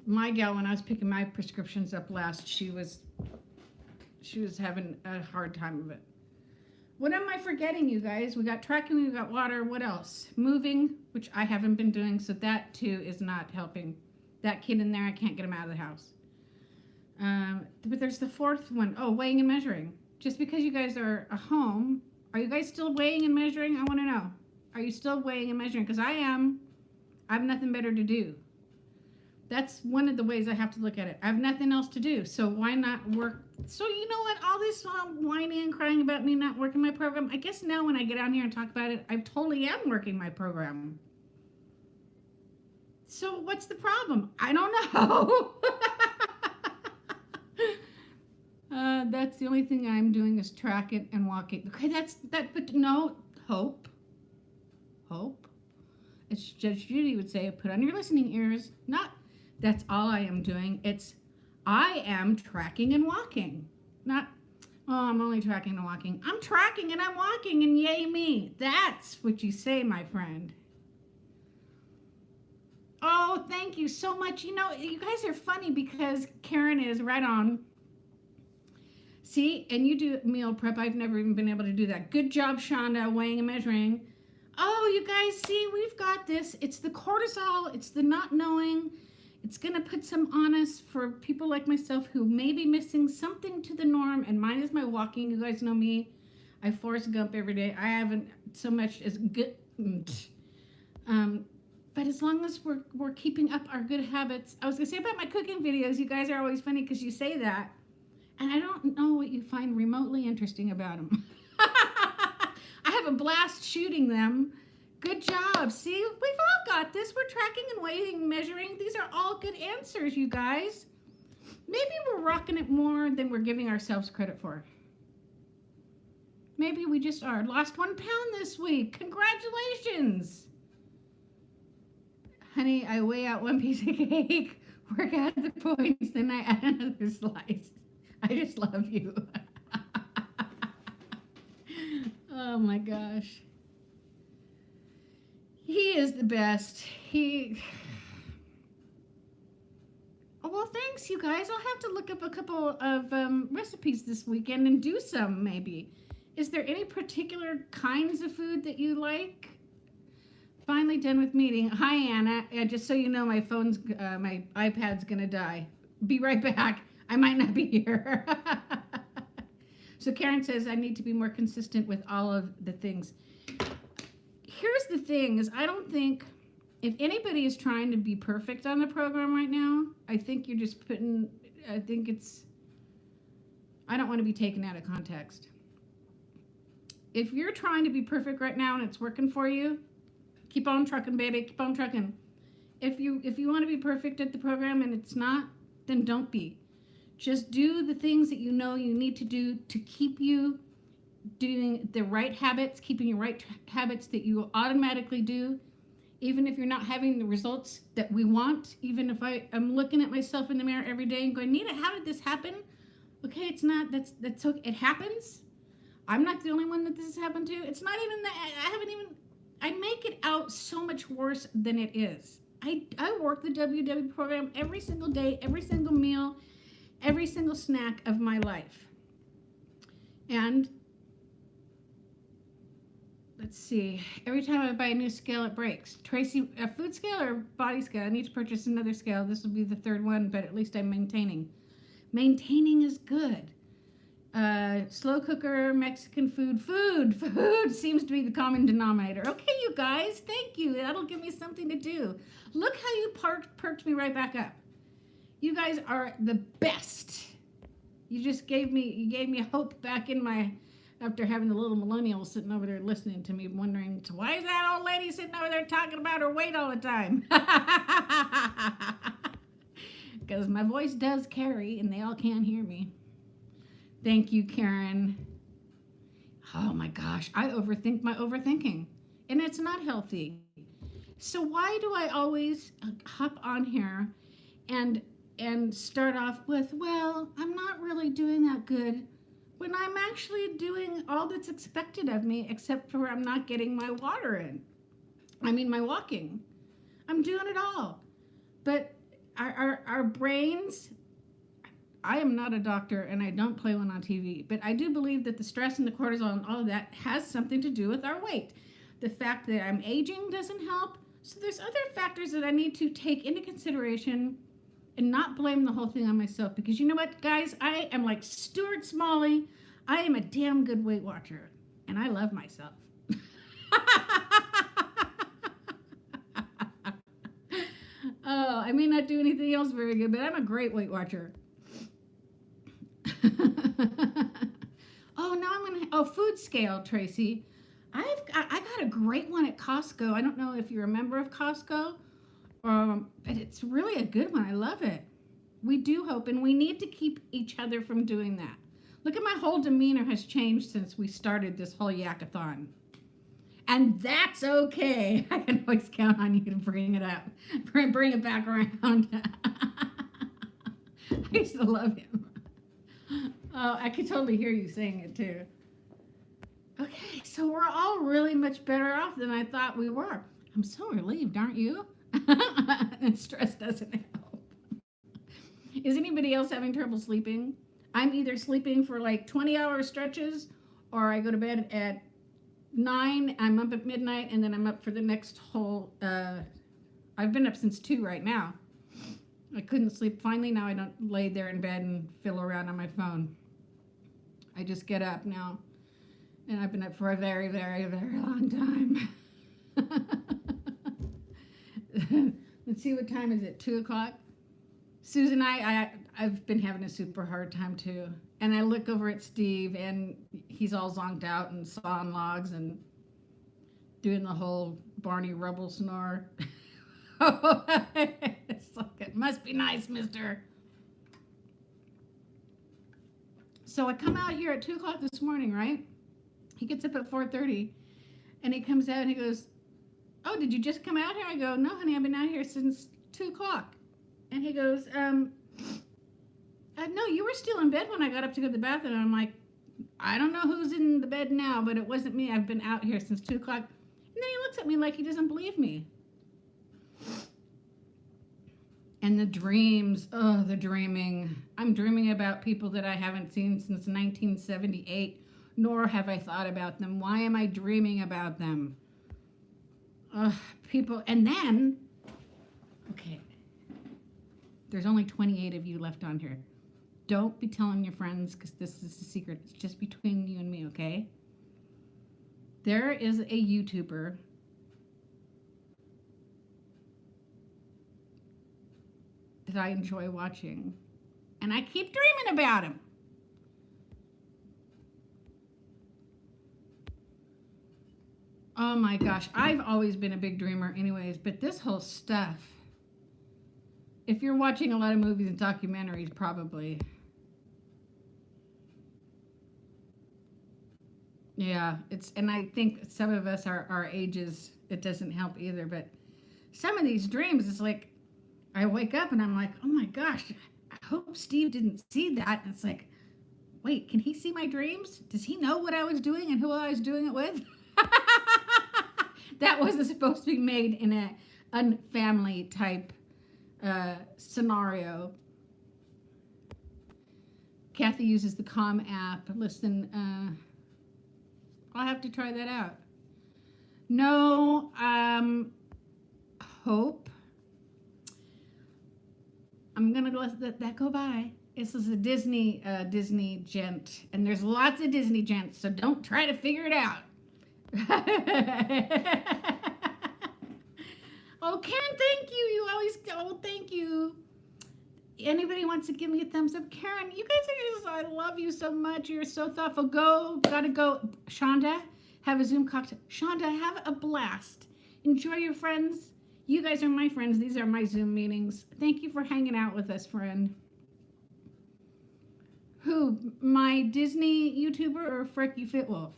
My gal, when I was picking my prescriptions up last, she was having a hard time of it. What am I forgetting, you guys? We got tracking, we got water. What else? Moving, which I haven't been doing, so that too is not helping. That kid in there, I can't get him out of the house. But there's the fourth one. Oh, weighing and measuring. Just because you guys are home, are you guys still weighing and measuring? I want to know. Are you still weighing and measuring? Because I am. I have nothing better to do. That's one of the ways I have to look at it. I have nothing else to do, so why not work? So you know what? All this whining and crying about me not working my program, I guess now when I get on here and talk about it, I totally am working my program. So what's the problem? I don't know. That's the only thing I'm doing is track it and walk it. Okay, but no, hope. As Judge Judy would say, put on your listening ears. That's all I am doing. I am tracking and walking. Not, oh, I'm only tracking and walking. I'm tracking and I'm walking, and yay me. That's what you say, my friend. Oh, thank you so much. You know, you guys are funny because Karen is right on. See, and you do meal prep. I've never even been able to do that. Good job, Shonda, weighing and measuring. Oh, you guys, see, we've got this. It's the cortisol. It's the not knowing. It's going to put some on us for people like myself who may be missing something to the norm. And mine is my walking. You guys know me. I Forrest Gump every day. I haven't so much as good. But as long as we're keeping up our good habits. I was going to say about my cooking videos. You guys are always funny because you say that. And I don't know what you find remotely interesting about them. I have a blast shooting them. Good job. See, we've all got this. We're tracking and weighing, measuring. These are all good answers, you guys. Maybe we're rocking it more than we're giving ourselves credit for. Maybe we just are. Lost 1 pound this week. Congratulations. Honey, I weigh out 1 piece of cake, work out the points, then I add another slice. I just love you. Oh my gosh. He is the best. Oh, well, thanks, you guys. I'll have to look up a couple of recipes this weekend and do some, maybe. Is there any particular kinds of food that you like? Finally done with meeting. Hi, Anna. Just so you know, my iPad's gonna die. Be right back. I might not be here. So Karen says I need to be more consistent with all of the things. Here's the thing: is I don't think if anybody is trying to be perfect on the program right now, I think you're just putting. I think it's. I don't want to be taken out of context. If you're trying to be perfect right now and it's working for you, keep on trucking, baby. Keep on trucking. If you want to be perfect at the program and it's not, then don't be. Just do the things that you know you need to do to keep you doing the right habits, keeping your right habits that you automatically do, even if you're not having the results that we want. Even if I'm looking at myself in the mirror every day and going, Nita, how did this happen? Okay, it's not. That's okay. It happens. I'm not the only one that this has happened to. It's not even that. I make it out so much worse than it is. I work the WW program every single day, every single meal, every single snack of my life. And let's see, every time I buy a new scale, it breaks. Tracy, a food scale or body scale? I need to purchase another scale. This will be the third one, but at least I'm maintaining. Maintaining is good. Slow cooker, Mexican food seems to be the common denominator. Okay, you guys, thank you. That'll give me something to do. Look how you perked me right back up. You guys are the best. You just gave me hope back in my, after having the little millennial sitting over there listening to me, wondering, why is that old lady sitting over there talking about her weight all the time? Because my voice does carry and they all can't hear me. Thank you, Karen. Oh my gosh, I overthink my overthinking, and it's not healthy. So why do I always hop on here and start off with, well, I'm not really doing that good, when I'm actually doing all that's expected of me, except for I'm not getting my water in. I mean, my walking. I'm doing it all. But our brains, I am not a doctor and I don't play one on TV, but I do believe that the stress and the cortisol and all of that has something to do with our weight. The fact that I'm aging doesn't help. So there's other factors that I need to take into consideration and not blame the whole thing on myself, because you know what, guys, I am like Stuart Smalley. I am a damn good Weight Watcher and I love myself. Oh, I may not do anything else very good, but I'm a great Weight Watcher. Food scale, Tracy. I got a great one at Costco. I don't know if you're a member of Costco, but it's really a good one. I love it. We do hope, and we need to keep each other from doing that. Look at my whole demeanor has changed since we started this whole yakathon. And that's okay. I can always count on you to bring it up. Bring it back around. I used to love him. Oh, I could totally hear you saying it too. Okay, so we're all really much better off than I thought we were. I'm so relieved, aren't you? And stress doesn't help. Is anybody else having trouble sleeping? I'm either sleeping for like 20-hour stretches, or I go to bed at 9, I'm up at midnight, and then I'm up for the next whole, I've been up since 2 right now. I couldn't sleep. Finally, now I don't lay there in bed and fiddle around on my phone. I just get up now, and I've been up for a very, very, very long time. Let's see, what time is it? 2 o'clock? Susan, I've been having a super hard time too. And I look over at Steve, and he's all zonked out and sawing logs and doing the whole Barney Rubble snore. It's like, it must be nice, mister. So I come out here at 2 o'clock this morning, right? He gets up at 4:30, and he comes out and he goes, oh, did you just come out here? I go, no, honey, I've been out here since 2 o'clock. And he goes, no, you were still in bed when I got up to go to the bathroom. And I'm like, I don't know who's in the bed now, but it wasn't me. I've been out here since 2 o'clock. And then he looks at me like he doesn't believe me. And the dreams, the dreaming. I'm dreaming about people that I haven't seen since 1978, nor have I thought about them. Why am I dreaming about them? People, and then, okay, there's only 28 of you left on here. Don't be telling your friends because this is a secret. It's just between you and me, okay? There is a YouTuber that I enjoy watching, and I keep dreaming about him. Oh my gosh, I've always been a big dreamer anyways, but this whole stuff, if you're watching a lot of movies and documentaries, probably. Yeah, and I think some of us, our ages, it doesn't help either, but some of these dreams, it's like, I wake up and I'm like, oh my gosh, I hope Steve didn't see that. And it's like, wait, can he see my dreams? Does he know what I was doing and who I was doing it with? That wasn't supposed to be made in a unfamily type scenario. Kathy uses the Calm app. Listen, I'll have to try that out. No, Hope. I'm gonna let that go by. This is a Disney gent, and there's lots of Disney gents, so don't try to figure it out. Oh, Karen, thank you. You always thank you. Anybody wants to give me a thumbs up? Karen, you guys are just, I love you so much. You're so thoughtful. Gotta go. Shonda, have a Zoom cocktail. Shonda, have a blast. Enjoy your friends. You guys are my friends. These are my Zoom meetings. Thank you for hanging out with us, friend. Who? My Disney YouTuber or Freaky Fitwolf?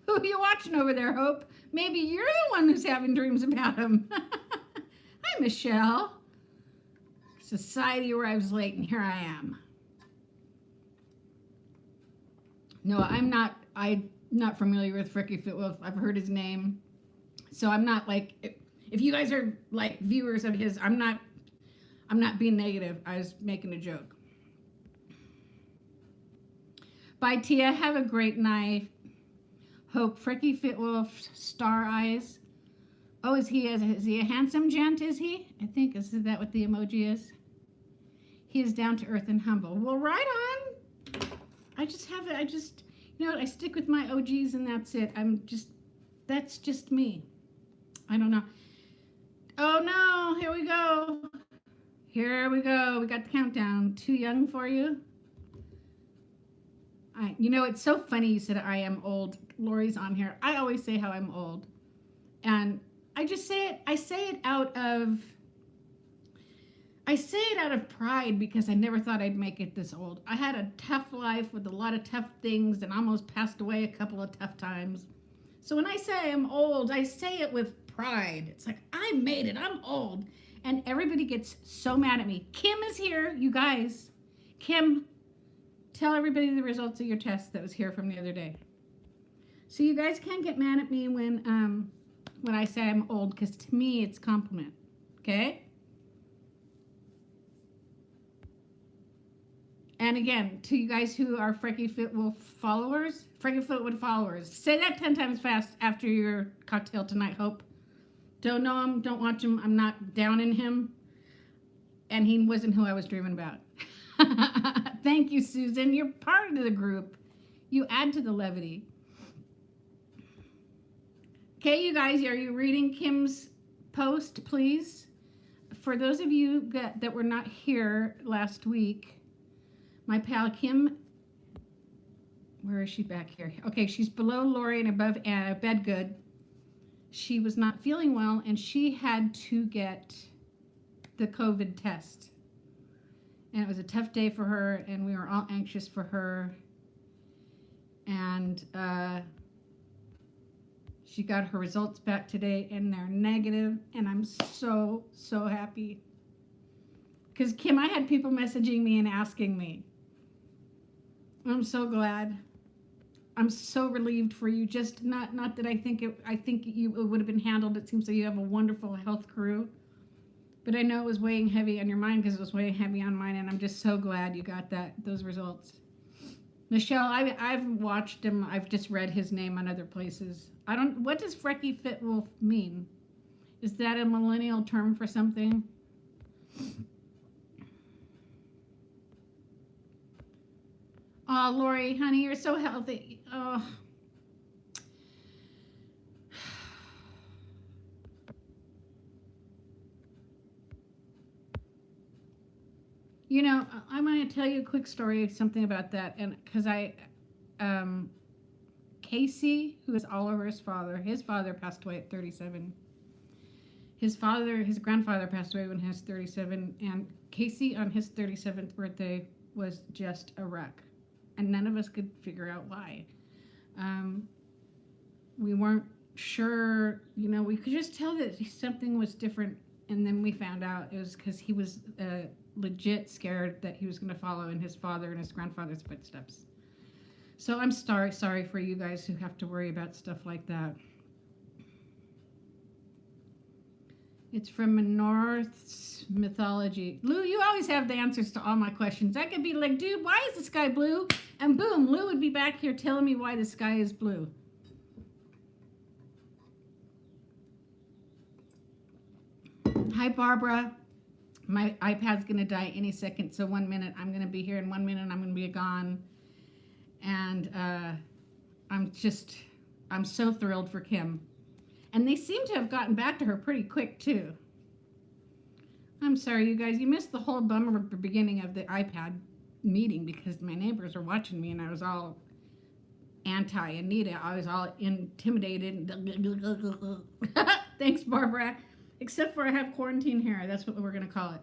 Who are you watching over there, Hope? Maybe you're the one who's having dreams about him. Hi, Michelle. Society arrives late, and here I am. No, I'm not familiar with Freaky Fitwolf. I've heard his name. So I'm not like, if you guys are like viewers of his, I'm not being negative. I was making a joke. Bye, Tia. Have a great night. Hope. Freaky Fitwolf, star eyes. Oh, is he a handsome gent, is he? I think, is that what the emoji is? He is down to earth and humble. Well, right on. I stick with my OGs and that's it. That's just me. I don't know. Oh no, here we go. Here we go. We got the countdown. Too young for you? It's so funny you said I am old. Lori's on here. I always say how I'm old. And I just say it. I say it out of pride because I never thought I'd make it this old. I had a tough life with a lot of tough things and almost passed away a couple of tough times. So when I say I'm old, I say it with pride. It's like, I made it. I'm old. And everybody gets so mad at me. Kim is here, you guys. Kim, tell everybody the results of your test that was here from the other day. So you guys can't get mad at me when I say I'm old, because to me it's a compliment. Okay? And again, to you guys who are Freaky Fitwolf followers, say that 10 times fast after your cocktail tonight, Hope. Don't know him, don't watch him, I'm not down in him. And he wasn't who I was dreaming about. Thank you, Susan. You're part of the group. You add to the levity. Okay, you guys, are you reading Kim's post, please? For those of you that were not here last week, my pal Kim, where is she back here? Okay, she's below Lori and above Bedgood. She was not feeling well, and she had to get the COVID test. And it was a tough day for her, and we were all anxious for her. And she got her results back today, and they're negative, and I'm so, so happy. Because, Kim, I had people messaging me and asking me. I'm so glad. I'm so relieved for you. Just not that I think it would have been handled. It seems like you have a wonderful health crew. But I know it was weighing heavy on your mind because it was weighing heavy on mine, and I'm just so glad you got those results. Michelle, I've watched him. I've just read his name on other places. I don't. What does Frecky Fit Wolf mean? Is that a millennial term for something? Oh, Lori, honey, you're so healthy. Oh. You know, I'm going to tell you a quick story, something about that, and because Casey, who is Oliver's father, his father passed away at 37. His grandfather passed away when he was 37, and Casey on his 37th birthday was just a wreck, and none of us could figure out why. We weren't sure, you know, we could just tell that something was different, and then we found out it was because he was legit scared that he was going to follow in his father and his grandfather's footsteps. So I'm sorry for you guys who have to worry about stuff like that. It's from Norse mythology. Lou, you always have the answers to all my questions. I could be like, dude, why is the sky blue? And boom, Lou would be back here telling me why the sky is blue. Hi, Barbara. My iPad's going to die any second, so 1 minute I'm going to be here, and 1 minute I'm going to be gone. And I'm so thrilled for Kim. And they seem to have gotten back to her pretty quick, too. I'm sorry, you guys. You missed the whole bummer of the beginning of the iPad meeting because my neighbors were watching me, and I was all anti-Anita. I was all intimidated. Thanks, Barbara. Except for I have quarantine hair. That's what we're going to call it.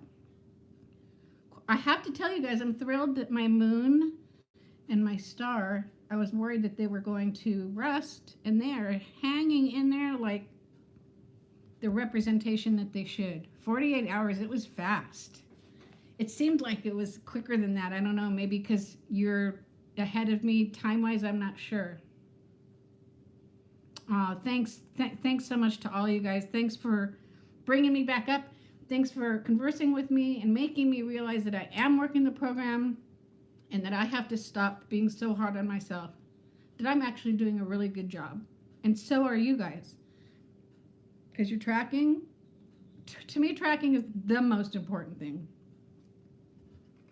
I have to tell you guys, I'm thrilled that my moon and my star, I was worried that they were going to rust, and they are hanging in there like the representation that they should. 48 hours, it was fast. It seemed like it was quicker than that. I don't know, maybe because you're ahead of me time-wise, I'm not sure. Thanks so much to all you guys. Thanks for bringing me back up. Thanks for conversing with me and making me realize that I am working the program and that I have to stop being so hard on myself, that I'm actually doing a really good job. And so are you guys. Because you're tracking. To me, tracking is the most important thing.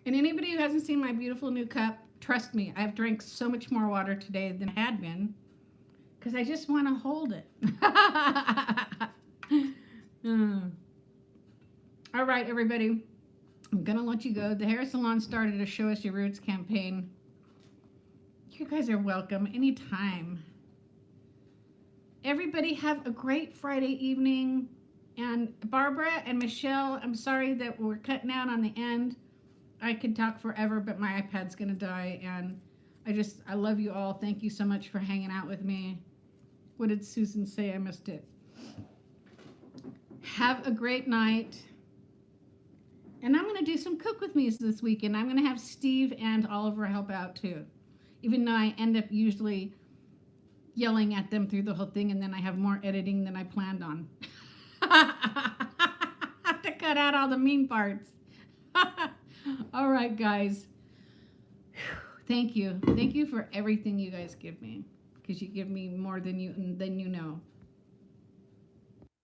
And anybody who hasn't seen my beautiful new cup, trust me, I've drank so much more water today than I had been because I just want to hold it. All right, everybody. I'm going to let you go. The hair salon started a Show Us Your Roots campaign. You guys are welcome anytime. Everybody have a great Friday evening. And Barbara and Michelle, I'm sorry that we're cutting out on the end. I could talk forever, but my iPad's going to die. And I love you all. Thank you so much for hanging out with me. What did Susan say? I missed it. Have a great night. And I'm going to do some cook with me's this weekend. I'm going to have Steve and Oliver help out too. Even though I end up usually yelling at them through the whole thing, and then I have more editing than I planned on. I have to cut out all the mean parts. All right, guys. Thank you. Thank you for everything you guys give me, because you give me more than you know.